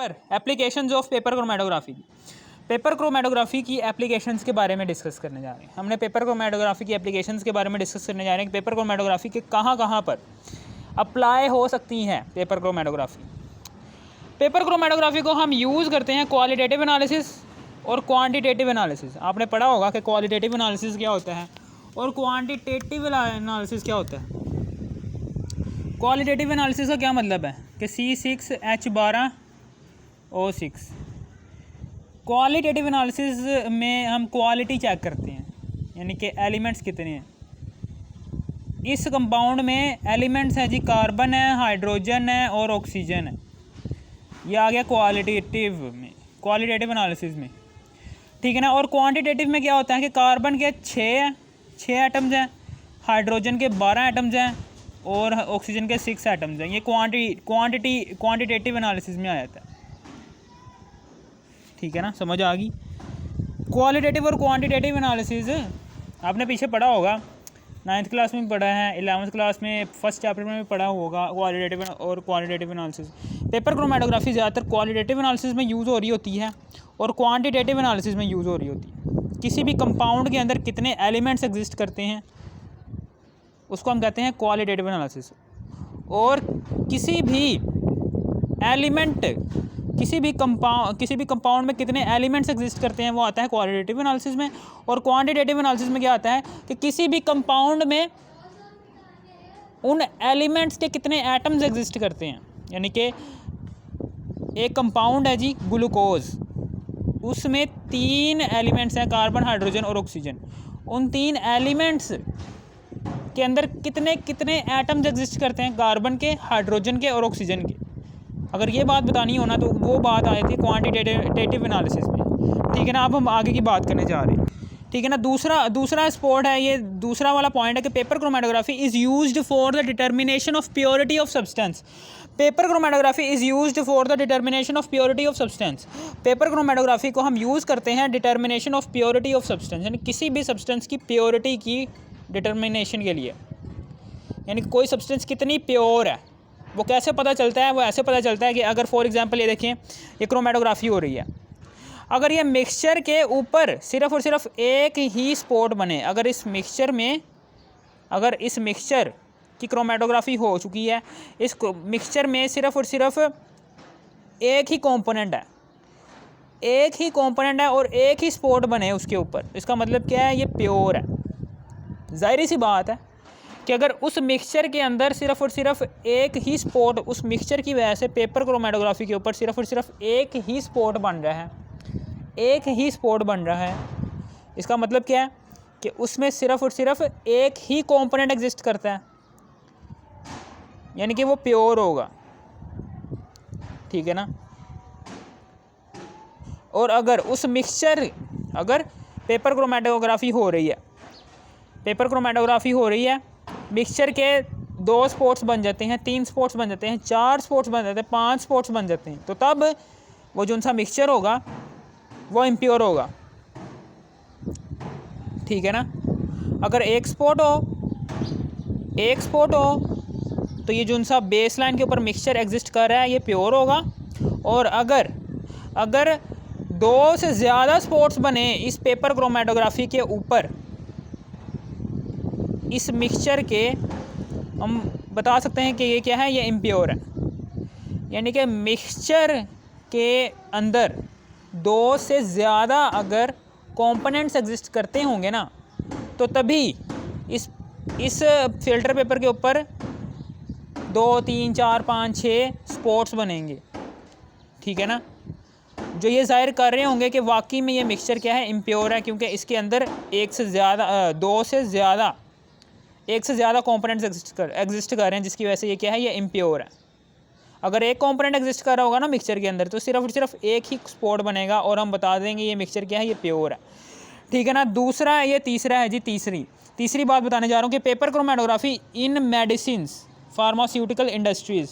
पर applications of paper chromatography. Paper chromatography की applications के बारे में डिस्कस करने जा रहे हैं। हमने पेपर क्रोमेटोग्राफी की एप्लीकेशंस के बारे में डिस्कस करने जा रहे हैं कि पेपर क्रोमेटोग्राफी के कहाँ पर अप्लाई हो सकती हैं पेपर क्रोमेटोग्राफी। पेपर क्रोमेटोग्राफी को हम यूज़ करते हैं क्वालिटेटिव एनालिसिस और क्वांटिटेटिव एनालिसिस। आपने पढ़ा होगा कि क्वालिटेटिव एनालिसिस क्या होता है और क्वांटिटेटिव एनालिसिस क्या होता है। क्वालिटेटिव एनालिसिस का क्या मतलब है कि C6H12O6। क्वालिटेटिव एनालिसिस में हम क्वालिटी चेक करते हैं, यानी कि एलिमेंट्स कितने हैं। इस कंपाउंड में एलिमेंट्स हैं जी, कार्बन है, हाइड्रोजन है और ऑक्सीजन है। ये आ गया क्वालिटेटिव एनालिसिस में, ठीक है ना। और क्वांटिटेटिव में क्या होता है कि कार्बन के 6 एटम्स हैं, हाइड्रोजन के 12 एटम्स हैं और ऑक्सीजन के 6 एटम्स हैं। ये क्वांटिटेटिव एनालिसिस में आ जाता है, ठीक है ना, समझ आ गई। क्वालिटेटिव और क्वांटिटेटिव एनालिसिस आपने पीछे पढ़ा होगा, 9th क्लास में भी पढ़ा है, 11th क्लास में फर्स्ट चैप्टर में भी पढ़ा होगा क्वालिटेटिव और क्वांटिटेटिव एनालिसिस। पेपर क्रोमेटोग्राफी ज़्यादातर क्वालिटेटिव एनालिसिस में यूज़ हो रही होती है और क्वांटिटेटिव एनालिसिस में यूज़ हो रही होती है। किसी भी कंपाउंड के अंदर कितने एलिमेंट्स एग्जिस्ट करते हैं उसको हम कहते हैं क्वालिटेटिव एनालिसिस। और किसी भी कंपाउंड में कितने एलिमेंट्स एग्जिस्ट करते हैं वो आता है क्वालिटेटिव एनालिसिस में। और क्वांटिटेटिव एनालिसिस में क्या आता है कि किसी भी कंपाउंड में उन एलिमेंट्स के कितने एटम्स एग्जिस्ट करते हैं। यानी कि एक कंपाउंड है जी ग्लूकोज, उसमें 3 एलिमेंट्स हैं, कार्बन, हाइड्रोजन और ऑक्सीजन। उन 3 एलिमेंट्स के अंदर कितने एटम्स एग्जिस्ट करते हैं, कार्बन के, हाइड्रोजन के और ऑक्सीजन के। अगर ये बात बतानी हो ना तो वो बात आई थी क्वांटिटेटिव एनालिसिस में, ठीक है ना। अब हम आगे की बात करने जा रहे हैं, ठीक है ना। दूसरा स्पोर्ट है, ये दूसरा वाला पॉइंट है कि paper chromatography is used for the determination of purity of substance. Paper chromatography is used for the determination of purity of substance. Paper chromatography को हम यूज़ करते हैं determination of purity of substance, यानी किसी भी substance की purity की determination के लिए। यानी कोई सब्सटेंस कितनी प्योर है वो कैसे पता चलता है, वो ऐसे पता चलता है कि अगर फॉर एग्जांपल ये देखें, ये क्रोमेटोग्राफी हो रही है, अगर ये मिक्सचर के ऊपर सिर्फ और सिर्फ एक ही स्पॉट बने, अगर इस मिक्सचर की क्रोमेटोग्राफी हो चुकी है, इस मिक्सचर में सिर्फ और सिर्फ एक ही कंपोनेंट है और एक ही स्पॉट बने उसके ऊपर, इसका मतलब क्या है, ये प्योर है। जाहिर सी बात है कि अगर उस मिक्सचर के अंदर सिर्फ और सिर्फ एक ही स्पॉट, उस मिक्सचर की वजह से पेपर क्रोमेटोग्राफी के ऊपर सिर्फ और सिर्फ एक ही स्पॉट बन रहा है, इसका मतलब क्या है कि उसमें सिर्फ और सिर्फ एक ही कंपोनेंट एग्जिस्ट करता है, यानी कि वो प्योर होगा, ठीक है ना। और अगर उस मिक्सचर, अगर पेपर क्रोमेटोग्राफी हो रही है, मिक्सचर के 2 स्पॉट्स बन जाते हैं, 3 स्पॉट्स बन जाते हैं, 4 स्पॉट्स बन जाते हैं, 5 स्पॉट्स बन जाते हैं, तो तब वो जो सा मिक्सचर होगा वो इम्प्योर होगा, ठीक है ना। अगर एक स्पॉट हो तो ये जो सा बेस लाइन के ऊपर मिक्सचर एग्जिस्ट कर रहा है ये प्योर होगा। और अगर 2 से ज़्यादा स्पॉट्स बने इस पेपर क्रोमेटोग्राफी के ऊपर, इस मिक्सचर के, हम बता सकते हैं कि ये क्या है, ये इम्प्योर है। यानी कि मिक्सचर के अंदर 2 से ज़्यादा अगर कंपोनेंट्स एग्जिस्ट करते होंगे ना तो तभी इस फिल्टर पेपर के ऊपर 2, 3, 4, 5, 6 स्पॉट्स बनेंगे, ठीक है ना। जो ये जाहिर कर रहे होंगे कि वाकई में ये मिक्सचर क्या है, इम्प्योर है, क्योंकि इसके अंदर 2 से ज़्यादा कंपोनेंट्स एग्जिस्ट कर रहे हैं, जिसकी वजह से ये क्या है, ये इम्प्योर है। अगर एक कंपोनेंट एग्जिस्ट कर रहा होगा ना मिक्सचर के अंदर तो सिर्फ और सिर्फ एक ही स्पॉट बनेगा और हम बता देंगे ये मिक्सचर क्या है, ये प्योर है, ठीक है ना। दूसरा है, ये तीसरा है जी, तीसरी बात बताने जा रहा हूँ कि paper chromatography in medicines, pharmaceutical industries.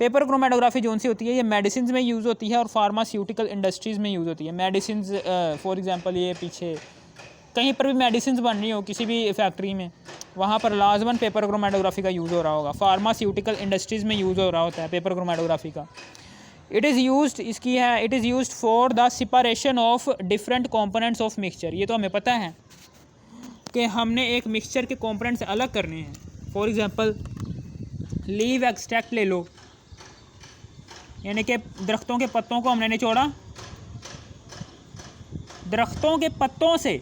Paper chromatography जो सी होती है ये मेडिसिन में यूज़ होती है और फार्मास्यूटिकल इंडस्ट्रीज़ में यूज़ होती है। मेडिसिन फॉर एग्जांपल ये पीछे कहीं पर भी मेडिसिन बन रही हो किसी भी फैक्ट्री में, वहाँ पर लाजमन पेपर क्रोमेटोग्राफी का यूज़ हो रहा होगा। फार्मास्यूटिकल इंडस्ट्रीज़ में यूज़ हो रहा होता है पेपर क्रोमेटोग्राफी का। इट इज़ यूज्ड, इसकी है, it is used for the separation of different components of mixture. ये तो हमें पता है कि हमने एक मिक्सचर के कंपोनेंट्स अलग करने हैं। फॉर एग्जांपल लीव एक्सट्रैक्ट ले लो, यानी कि दरख्तों के पत्तों को हमने निचोड़ा, दरख्तों के पत्तों से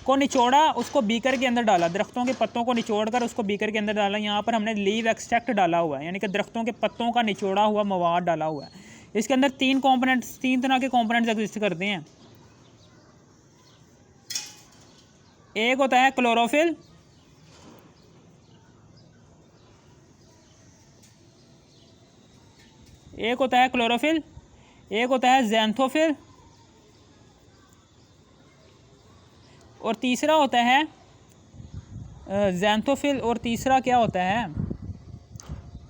को निचोड़ा, उसको बीकर के अंदर डाला, दरख्तों के पत्तों को निचोड़कर उसको बीकर के अंदर डाला। यहाँ पर हमने लीव एक्सट्रैक्ट डाला हुआ है, यानी कि दरख्तों के पत्तों का निचोड़ा हुआ मवाद डाला हुआ है। इसके अंदर तीन तरह के कंपोनेंट्स एग्जिस्ट करते हैं। एक होता है क्लोरोफिल, एक होता है ज़ैंथोफिल, और तीसरा होता है ज़ैंथोफिल, और तीसरा क्या होता है,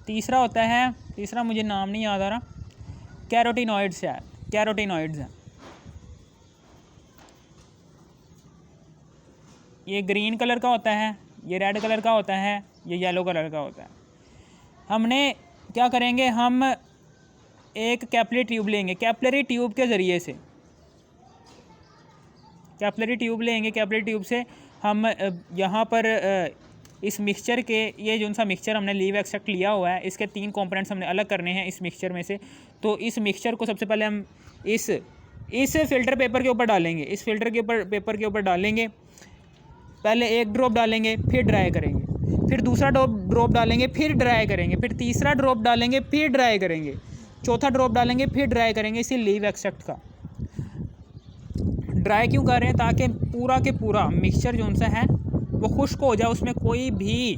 तीसरा मुझे नाम नहीं याद आ रहा, कैरोटीनॉइड्स है, कैरोटीनॉइड्स हैं। ये ग्रीन कलर का होता है, ये रेड कलर का होता है, ये येलो कलर का होता है। हमने क्या करेंगे, हम एक कैपिलरी ट्यूब लेंगे, कैपिलरी ट्यूब के ज़रिए से कैपिलरी ट्यूब लेंगे, कैपिलरी ट्यूब से हम यहाँ पर इस मिक्सचर के, ये जो सा मिक्सचर हमने लीव एक्सट्रैक्ट लिया हुआ है, इसके तीन कंपोनेंट्स हमने अलग करने हैं इस मिक्सचर में से। तो इस मिक्सचर को सबसे पहले हम इस फ़िल्टर पेपर के ऊपर डालेंगे, इस फ़िल्टर के पेपर के ऊपर डालेंगे। पहले एक ड्रॉप डालेंगे, फिर ड्राई करेंगे, फिर दूसरा ड्रॉप डालेंगे, फिर ड्राई करेंगे, फिर तीसरा ड्रॉप डालेंगे, फिर ड्राई करेंगे, चौथा ड्रॉप डालेंगे, फिर ड्राई करेंगे। इसी लीव एक्सट्रैक्ट का ड्राई क्यों कर रहे हैं, ताकि पूरा के पूरा मिक्सचर जो सा है वो खुश्क हो जाए, उसमें कोई भी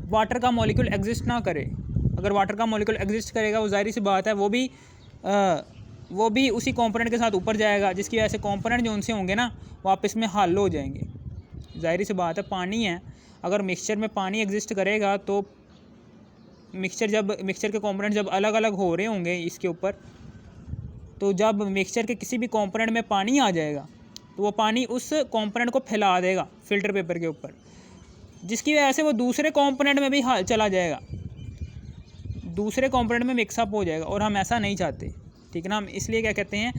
वाटर का मॉलिक्यूल एग्जिस्ट ना करे। अगर वाटर का मॉलिक्यूल एग्जिस्ट करेगा, वो जाहिर सी बात है वो भी उसी कंपोनेंट के साथ ऊपर जाएगा, जिसकी वजह से कंपोनेंट जो उनसे होंगे ना वो आपस में हल हो जाएंगे। जाहिर सी बात है, पानी है, अगर मिक्सचर में पानी एग्जिस्ट करेगा तो मिक्सचर के कंपोनेंट जब अलग अलग हो रहे होंगे इसके ऊपर, तो जब मिक्सचर के किसी भी कंपोनेंट में पानी आ जाएगा तो वो पानी उस कंपोनेंट को फैला देगा फ़िल्टर पेपर के ऊपर, जिसकी वजह से वो दूसरे कंपोनेंट में भी चला जाएगा, दूसरे कंपोनेंट में मिक्सअप हो जाएगा, और हम ऐसा नहीं चाहते। ठीक है ना, हम इसलिए क्या कहते हैं,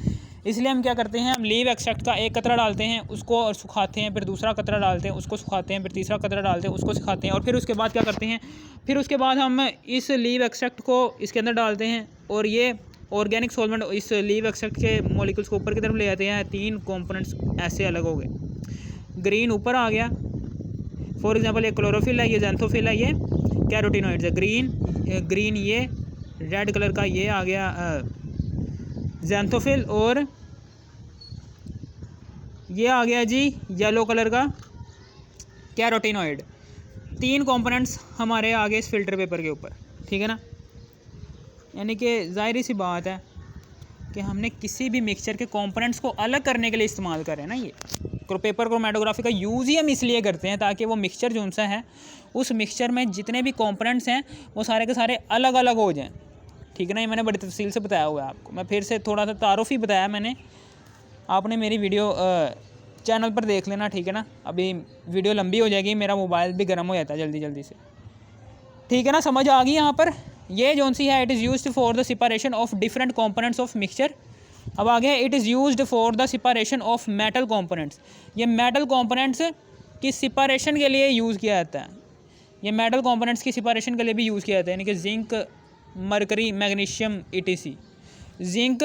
इसलिए हम क्या करते हैं, हम लीव एक्सट्रैक्ट का एक कतरा डालते हैं, उसको सुखाते हैं, फिर दूसरा कतरा डालते हैं, उसको सुखाते हैं, फिर तीसरा कतरा डालते हैं, उसको सुखाते हैं, और फिर उसके बाद क्या करते हैं, फिर उसके बाद हम इस लीव एक्सट्रैक्ट को इसके अंदर डालते हैं, और ये ऑर्गेनिक सॉल्वेंट इस लीव एक्सट्रैक्ट के मॉलिक्यूल्स को ऊपर की तरफ ले जाते हैं। तीन कंपोनेंट्स ऐसे अलग हो गए, ग्रीन ऊपर आ गया। फॉर एग्जांपल ये क्लोरोफिल है, ये ज़ैंथोफिल है, ये कैरोटीनॉइड्स है। ग्रीन ये, रेड कलर का ये आ गया ज़ैंथोफिल, और ये आ गया जी येलो कलर का कैरोटीनॉइड। तीन कंपोनेंट्स हमारे आ गए इस फ़िल्टर पेपर के ऊपर। ठीक है ना, यानी कि ज़ाहिर सी बात है कि हमने किसी भी मिक्सचर के कंपोनेंट्स को अलग करने के लिए इस्तेमाल करें ना, ये पेपर क्रोमेटोग्राफी का यूज़ ही हम इसलिए करते हैं ताकि वो मिक्सचर जो सा है, उस मिक्सचर में जितने भी कंपोनेंट्स हैं वो सारे के सारे अलग अलग हो जाएं। ठीक है ना, ये मैंने बड़ी तफसील से बताया हुआ है आपको। मैं फिर से थोड़ा सा तारुफ ही बताया मैंने, आपने मेरी वीडियो चैनल पर देख लेना। ठीक है ना, अभी वीडियो लंबी हो जाएगी, मेरा मोबाइल भी गर्म हो जाता है जल्दी से। ठीक है ना, समझ आ गई यहाँ पर। ये जो सी है, it is used for the separation of different components of mixture. अब आगे है, it is used for the separation of metal components. ये मेटल कंपोनेंट्स की सेपरेशन के लिए यूज़ किया जाता है, ये मेटल कंपोनेंट्स की सेपरेशन के लिए भी यूज़ किया जाता है, यानी कि zinc, mercury, magnesium ETC, zinc,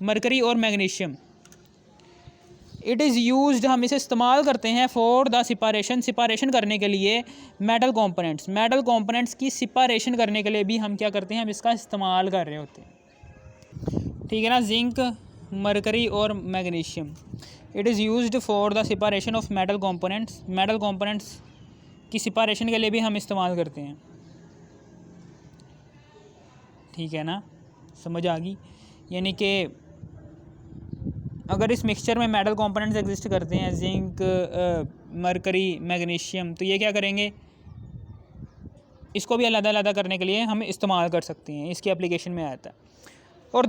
mercury और मैग्नीशियम। इट इज़ यूज्ड, हम इसे इस्तेमाल करते हैं फॉर द सेपरेशन करने के लिए मेटल कंपोनेंट्स की सेपरेशन करने के लिए भी हम क्या करते हैं, हम इसका इस्तेमाल कर रहे होते हैं। ठीक है ना, जिंक, मरकरी और magnesium, it is used for the separation of metal components की सेपरेशन के लिए भी हम इस्तेमाल करते हैं। ठीक है ना, समझ आ गई। यानी कि अगर इस मिक्सचर में मेटल कंपोनेंट्स एग्जिस्ट करते हैं, जिंक, मरकरी, मैग्नीशियम, तो ये क्या करेंगे, इसको भी अलग करने के लिए हम इस्तेमाल कर सकते हैं, इसकी एप्लीकेशन में आता है। और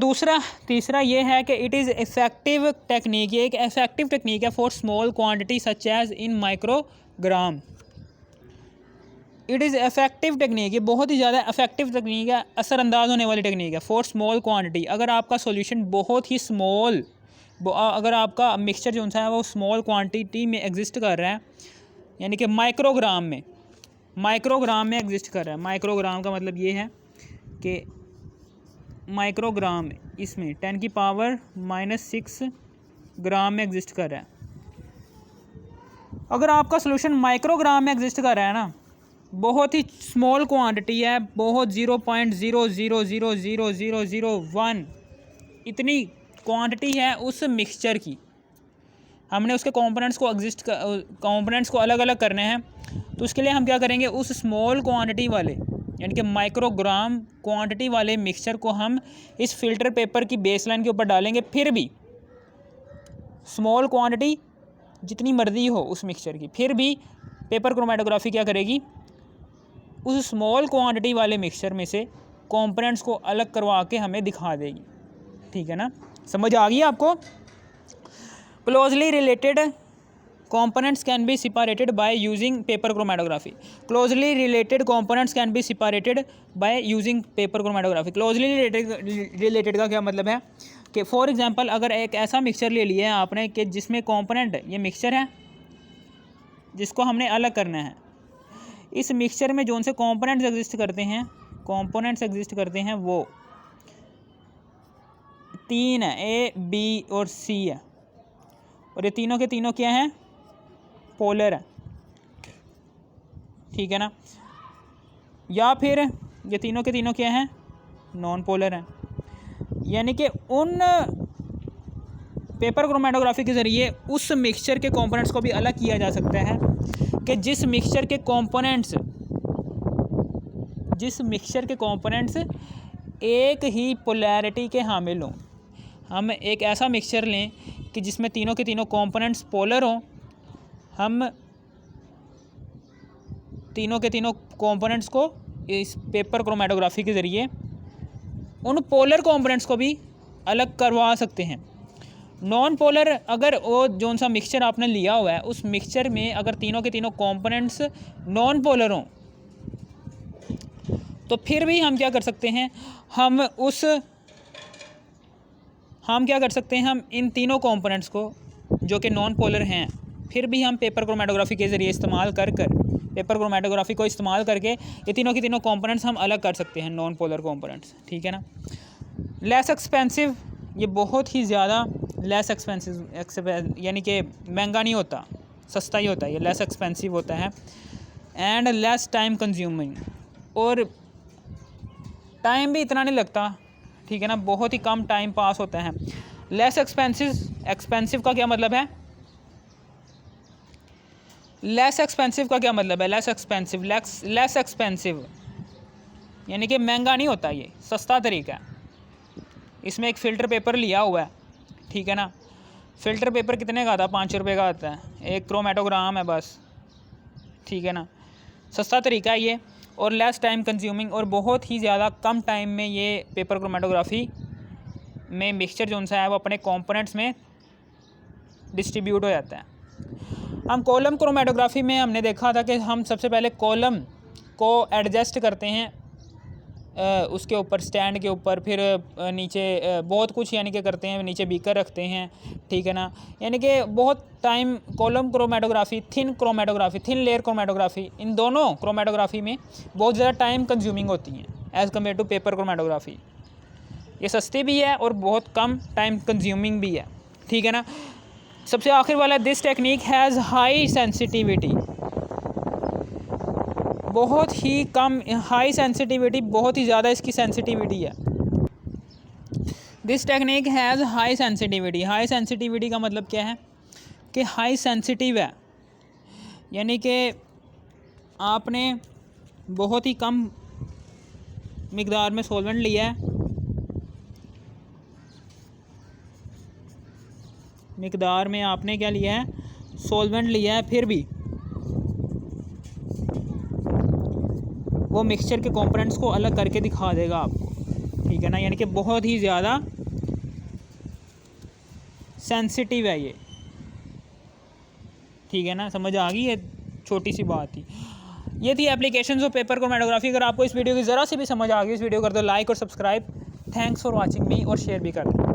तीसरा ये है कि इट इज़ इफ़ेक्टिव टेक्निक, ये एक इफ़ेक्टिव टेक्निक है for small quantity such as in microgram. It is effective technique, ये बहुत ही ज़्यादा इफेक्टिव टेक्निक है, असरअंदाज होने वाली टेक्निक है फॉर स्मॉल क्वांटिटी। अगर आपका सॉल्यूशन बहुत ही स्मॉल, अगर आपका मिक्सचर जो है वो स्मॉल क्वांटिटी में एग्जिस्ट कर रहा है, यानी कि माइक्रोग्राम में एग्जिस्ट कर रहा है। माइक्रोग्राम का मतलब ये है कि माइक्रोग्राम इसमें 10⁻⁻⁶ ग्राम में एग्जिस्ट कर रहा है। अगर आपका सोल्यूशन माइक्रोग्राम में एग्जिस्ट कर रहा है ना, बहुत ही स्मॉल क्वांटिटी है, बहुत 0.00000001 इतनी क्वांटिटी है उस मिक्सचर की, हमने उसके कंपोनेंट्स को अलग अलग करने हैं। तो उसके लिए हम क्या करेंगे, उस स्मॉल क्वांटिटी वाले यानी कि माइक्रोग्राम क्वांटिटी वाले मिक्सचर को हम इस फिल्टर पेपर की बेसलाइन के ऊपर डालेंगे। फिर भी स्मॉल क्वांटिटी जितनी मर्जी हो उस मिक्सचर की, फिर भी पेपर क्रोमेटोग्राफी क्या करेगी, उस स्मॉल क्वांटिटी वाले मिक्सचर में से कंपोनेंट्स को अलग करवा के हमें दिखा देगी। ठीक है ना, समझ आ गई आपको। Closely related components can be separated by using paper chromatography. Closely related components can be separated by using paper chromatography. Closely related का क्या मतलब है कि फॉर एग्जांपल अगर एक ऐसा मिक्सचर ले लिया है आपने कि जिसमें कंपोनेंट, ये मिक्सचर है जिसको हमने अलग करना है, इस मिक्सचर में जो से कंपोनेंट्स एग्जिस्ट करते हैं वो 3 है, ए बी और सी है, और ये तीनों के तीनों क्या हैं, पोलर है। ठीक है ना, या फिर ये तीनों के तीनों क्या हैं, नॉन पोलर हैं। यानी कि उन पेपर क्रोमेटोग्राफी के ज़रिए उस मिक्सचर के कंपोनेंट्स को भी अलग किया जा सकता है कि जिस मिक्सचर के कंपोनेंट्स एक ही पोलैरिटी के हामिल हों। हम एक ऐसा मिक्सचर लें कि जिसमें तीनों के तीनों कंपोनेंट्स पोलर हों, हम तीनों के तीनों कंपोनेंट्स को इस पेपर क्रोमेटोग्राफी के ज़रिए उन पोलर कंपोनेंट्स को भी अलग करवा सकते हैं। नॉन पोलर, अगर वो जो सा मिक्सचर आपने लिया हुआ है उस मिक्सचर में अगर तीनों के तीनों कंपोनेंट्स नॉन पोलर हों, तो फिर भी हम क्या कर सकते हैं, हम क्या कर सकते हैं, हम इन तीनों कंपोनेंट्स को जो कि नॉन पोलर हैं, फिर भी हम पेपर क्रोमेटोग्राफी के ज़रिए पेपर क्रोमेटोग्राफी को इस्तेमाल करके ये तीनों के तीनों कंपोनेंट्स हम अलग कर सकते हैं, नॉन पोलर कंपोनेंट्स। ठीक है ना। लेस एक्सपेंसिव, ये बहुत ही ज़्यादा लेस एक्सपेंसिव यानी कि महंगा नहीं होता, सस्ता ही होता है, ये लेस एक्सपेंसिव होता है। एंड लेस टाइम कंज्यूमिंग, और टाइम भी इतना नहीं लगता। ठीक है ना, बहुत ही कम टाइम पास होता है। लेस एक्सपेंसिव का क्या मतलब है, लेस एक्सपेंसिव यानी कि महंगा नहीं होता, ये सस्ता तरीका है। इसमें एक फ़िल्टर पेपर लिया हुआ है, ठीक है ना, फ़िल्टर पेपर कितने का आता है, 5 रुपये का आता है, एक क्रोमेटोग्राम है बस। ठीक है ना, सस्ता तरीका है ये, और लेस टाइम कंज्यूमिंग, और बहुत ही ज़्यादा कम टाइम में ये पेपर क्रोमेटोग्राफी में मिक्सचर जो सा है वो अपने कंपोनेंट्स में डिस्ट्रीब्यूट हो जाता है। हम कॉलम क्रोमेटोग्राफी में हमने देखा था कि हम सबसे पहले कॉलम को एडजस्ट करते हैं उसके ऊपर, स्टैंड के ऊपर, फिर नीचे बहुत कुछ यानी कि करते हैं, नीचे बीकर रखते हैं। ठीक है ना, यानी कि बहुत time column chromatography, thin layer chromatography, इन दोनों क्रोमेटोग्राफी में बहुत ज़्यादा टाइम कंज्यूमिंग होती हैं as compared to paper chromatography. ये सस्ती भी है और बहुत कम टाइम कंज्यूमिंग भी है। ठीक है ना। सबसे आखिर वाला, this technique has high sensitivity, बहुत ही कम, हाई सेंसिटिविटी, बहुत ही ज़्यादा इसकी सेंसिटिविटी है। This technique has high sensitivity, high sensitivity का मतलब क्या है कि हाई सेंसिटिव है, यानी कि आपने बहुत ही कम मिकदार में सॉल्वेंट लिया है, मिकदार में आपने क्या लिया है, सॉल्वेंट लिया है, फिर भी वो मिक्सचर के कंपोनेंट्स को अलग करके दिखा देगा आपको। ठीक है ना, यानी कि बहुत ही ज़्यादा सेंसिटिव है ये। ठीक है ना, समझ आ गई, ये छोटी सी बात थी। ये थी एप्लीकेशंस ऑफ पेपर क्रोमेटोग्राफी। अगर आपको इस वीडियो की ज़रा सी भी समझ आ गई, इस वीडियो कर दो लाइक और सब्सक्राइब। थैंक्स फॉर वॉचिंग मी, और शेयर भी कर दें।